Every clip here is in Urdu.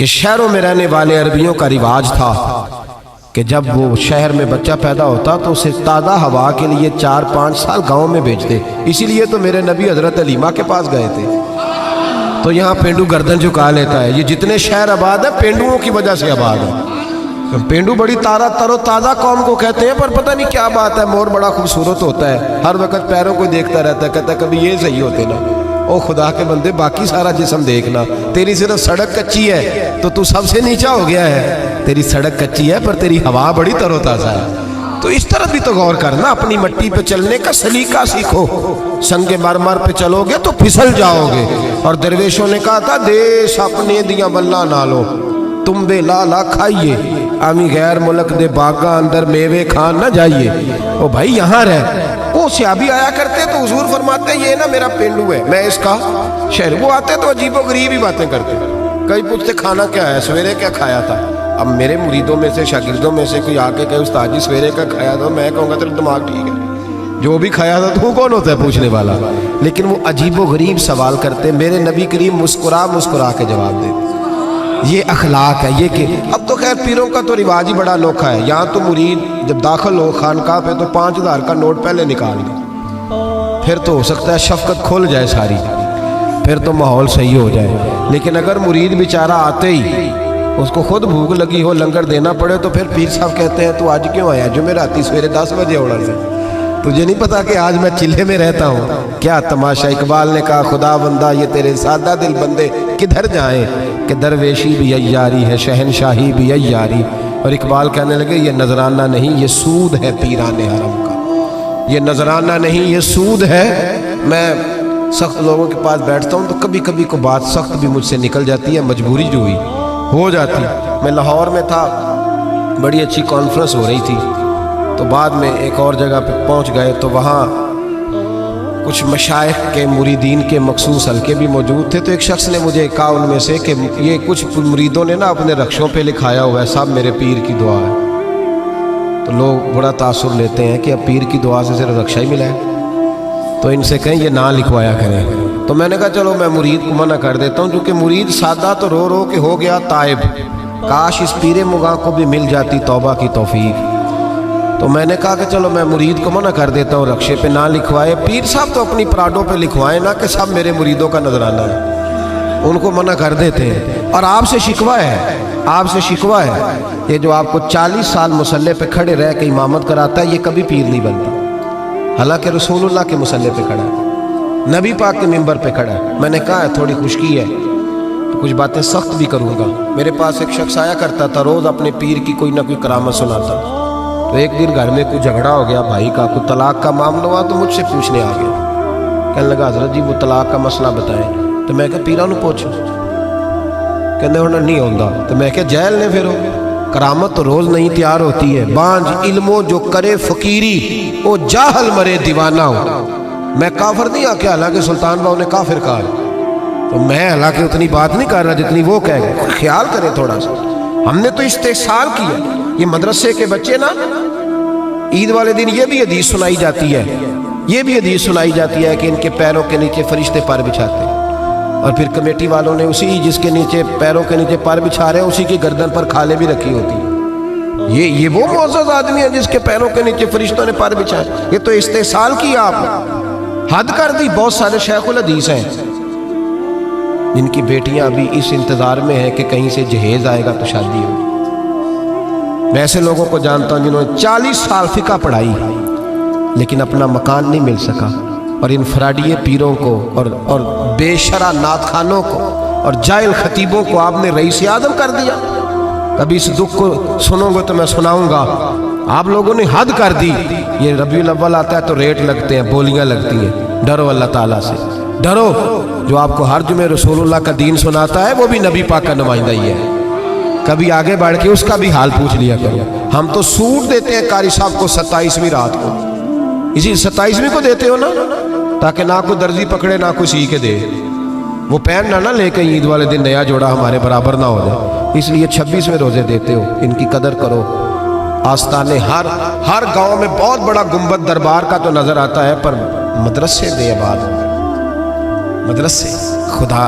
کہ شہروں میں رہنے والے عربیوں کا رواج تھا کہ جب وہ شہر میں بچہ پیدا ہوتا تو اسے تازہ ہوا کے لیے 4-5 سال گاؤں میں بھیجتے. اسی لیے تو میرے نبی حضرت علیمہ کے پاس گئے تھے. تو یہاں پینڈو گردن جھکا لیتا ہے. یہ جتنے شہر آباد ہیں پینڈوؤں کی وجہ سے آباد ہے. پینڈو بڑی تر و تازہ قوم کو کہتے ہیں, پر پتہ نہیں کیا بات ہے, مور بڑا خوبصورت ہوتا ہے, ہر وقت پیروں کو دیکھتا رہتا ہے, کہتا ہے کبھی یہ صحیح ہوتے نا. او خدا کے بندے, باقی سارا جسم دیکھنا, تیری صرف سڑک کچی ہے تو سب سے نیچا ہو گیا ہے. تیری سڑک کچی ہے پر تیری ہوا بڑی تر و تازہ ہے. تو اس طرح بھی تو غور کرنا, اپنی مٹی پہ چلنے کا سلیقہ سیکھو. سنگ مرمر پہ چلو گے تو پھسل جاؤ گے. اور درویشوں نے کہا تھا دیش اپنے دیاں بلا نالو, تم بے لالا کھائیے, آمی غیر ملک دے باغاں اندر میوے کھان نہ جائیے. او بھائی یہاں رہ. وہ سیابی آیا کرتے تو حضور فرماتے یہ نا میرا پینڈو ہے, میں اس کا شہر. وہ آتے تو عجیب و غریب ہی باتیں کرتے. کئی پوچھتے کھانا کیا ہے, سویرے کیا کھایا تھا. اب میرے مریدوں میں سے شاگردوں میں سے کوئی آ کے کہے استاد جی سویرے کا کھایا تھا, میں کہوں گا تیرا دماغ ٹھیک ہے, جو بھی کھایا تھا تو وہ کون ہوتا ہے پوچھنے والا. لیکن وہ عجیب و غریب سوال کرتے. میرے نبی کریم مسکرا کے جواب دیتے. یہ اخلاق ہے. یہ کہ اب تو خیر پیروں کا تو رواج ہی بڑا انوکھا ہے. یہاں تو مرید جب داخل ہو خانقاہ پہ تو 5000 کا نوٹ پہلے نکال دے, پھر تو ہو سکتا ہے شفقت کھل جائے ساری, پھر تو ماحول صحیح ہو جائے. لیکن اگر مرید بیچارہ آتے ہی اس کو خود بھوک لگی ہو, لنگر دینا پڑے, تو پھر پیر صاحب کہتے ہیں تو آج کیوں آیا, جمعراتی سویرے 10 بجے اڑا سے, تجھے نہیں پتا کہ آج میں چلے میں رہتا ہوں. کیا تماشا. اقبال نے کہا خدا بندہ یہ تیرے سادہ دل بندے کدھر جائیں, کہ درویشی بھی عیاری ہے شہنشاہی بھی عیاری. اور اقبال کہنے لگے یہ نذرانہ نہیں یہ سود ہے پیران حرم کا, یہ نذرانہ نہیں یہ سود ہے. میں سخت لوگوں کے پاس بیٹھتا ہوں تو کبھی کبھی کو بات سخت بھی مجھ سے نکل جاتی ہے, مجبوری جو ہوئی ہو جاتی. میں لاہور میں تھا, بڑی اچھی کانفرنس ہو رہی تھی, تو بعد میں ایک اور جگہ پہ پہنچ گئے تو وہاں کچھ مشائخ کے مریدین کے مخصوص حلقے بھی موجود تھے. تو ایک شخص نے مجھے کہا ان میں سے کہ یہ کچھ مریدوں نے نا اپنے رخشوں پہ لکھایا ہوا ہے صاحب میرے پیر کی دعا ہے. تو لوگ بڑا تاثر لیتے ہیں کہ اب پیر کی دعا سے صرف رخشہ ہی ملا ہے, تو ان سے کہیں یہ نہ لکھوایا کریں. تو میں نے کہا چلو میں مرید کو منع کر دیتا ہوں, کیونکہ مرید سادہ تو رو رو کے ہو گیا تائب, کاش اس پیر مغاں کو بھی مل جاتی توبہ کی توفیق. تو میں نے کہا کہ چلو میں مرید کو منع کر دیتا ہوں رخشے پہ نہ لکھوائے, پیر صاحب تو اپنی پراڈوں پہ لکھوائیں نا کہ سب میرے مریدوں کا نذرانہ ہے. ان کو منع کر دیتے ہیں. اور آپ سے شکوہ ہے, آپ سے شکوہ ہے, یہ جو آپ کو 40 سال مصلی پہ کھڑے رہ کے امامت کراتا ہے یہ کبھی پیر نہیں بنتا, حالانکہ رسول اللہ کے مصلی پہ کھڑا ہے, نبی پاک کے ممبر پہ کھڑا ہے. میں نے کہا ہے تھوڑی خشکی ہے تو کچھ باتیں سخت بھی کروں گا. میرے پاس ایک شخص آیا کرتا تھا, روز اپنے پیر کی کوئی نہ کوئی کرامت سناتا. تو ایک دن گھر میں کوئی جھگڑا ہو گیا بھائی کا, کوئی طلاق کا معاملہ ہوا, تو مجھ سے پوچھنے آ گیا. کہنے لگا حضرت جی وہ طلاق کا مسئلہ بتائیں. تو میں کہا پیروں پوچھو. کہنے ہونا نہیں ہوتا. تو میں کہا جہل نے پھر کرامت تو روز نہیں تیار ہوتی ہے. بانج علمو جو کرے فقیری او جاہل مرے دیوانہ ہو. میں کافر نہیں آ کے, حالانکہ سلطان باؤ نے کافر کہا ہے, تو میں حالانکہ اتنی بات نہیں کر رہا جتنی وہ کہہ گئے. خیال کریں تھوڑا سا, ہم نے تو استحصال کیا. یہ مدرسے کے بچے نا عید والے دن یہ بھی حدیث سنائی جاتی ہے, یہ بھی حدیث سنائی جاتی ہے کہ ان کے پیروں کے نیچے فرشتے پر بچھاتے ہیں, اور پھر کمیٹی والوں نے اسی جس کے نیچے پیروں کے نیچے پر بچھا رہے ہیں اسی کی گردن پر کھالیں بھی رکھی ہوتی ہیں. یہ وہ معزز آدمی ہے جس کے پیروں کے نیچے فرشتوں نے پر بچھائے. یہ تو استحصال کیا آپ نے, حد کر دی. بہت سارے شیخ الحدیث ہیں جن کی بیٹیاں ابھی اس انتظار میں ہیں کہ کہیں سے جہیز آئے گا تو شادی ہوگی. میں ایسے لوگوں کو جانتا ہوں جنہوں نے 40 سال فقہ پڑھائی لیکن اپنا مکان نہیں مل سکا, اور انفرادی پیروں کو اور بے شرع نعت خوانوں کو اور جاہل خطیبوں کو آپ نے رئیس اعظم کر دیا. کبھی اس دکھ کو سنو گے تو میں سناؤں گا. آپ لوگوں نے حد کر دی. یہ ربیع الاول آتا ہے تو ریٹ لگتے ہیں, بولیاں لگتی ہیں. ڈرو اللہ تعالیٰ سے, ڈرو. جو آپ کو ہر جمعے رسول اللہ کا دین سناتا ہے وہ بھی نبی پاک کا نمائندہ ہی ہے. کبھی آگے بڑھ کے اس کا بھی حال پوچھ لیا کرو. ہم تو سوٹ دیتے ہیں قاری صاحب کو 27ویں رات کو, اسی 27ویں کو دیتے ہو نا تاکہ نہ کوئی درزی پکڑے نہ کوئی سی کے دے. وہ پہننا نہ لے کے عید والے دن نیا جوڑا ہمارے برابر نہ ہو جائے, اس لیے 26ویں روزے دیتے ہو. ان کی قدر کرو. آستانے ہر گاؤں میں بہت بڑا گنبد دربار کا تو نظر آتا ہے, پر مدرسے دے آباد, مدرسے خدا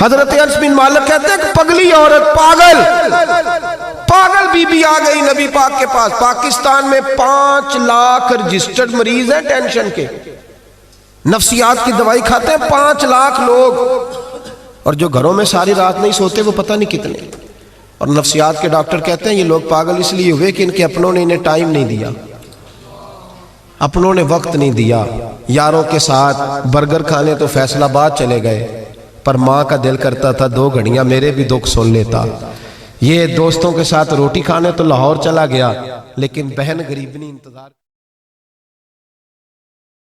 حضرت انس بن مالک کہتے ہیں کہ پگلی عورت، پاگل بی بی آ گئی نبی پاک کے پاس۔ پاکستان میں 5 لاکھ رجسٹرڈ مریض ہیں ٹینشن کے، نفسیات کی دوائی کھاتے ہیں 5 لاکھ لوگ، اور جو گھروں میں ساری رات نہیں سوتے وہ پتہ نہیں کتنے۔ اور نفسیات کے ڈاکٹر کہتے ہیں یہ لوگ پاگل اس لیے ہوئے کہ ان کے اپنوں نے انہیں ٹائم نہیں دیا، اپنوں نے وقت نہیں دیا۔ یاروں کے ساتھ برگر کھانے تو فیصل آباد چلے گئے، پر ماں کا دل کرتا تھا 2 گھڑیاں میرے بھی دکھ سن لیتا۔ یہ دوستوں کے ساتھ روٹی کھانے تو لاہور چلا گیا، لیکن بہن غریبنی انتظار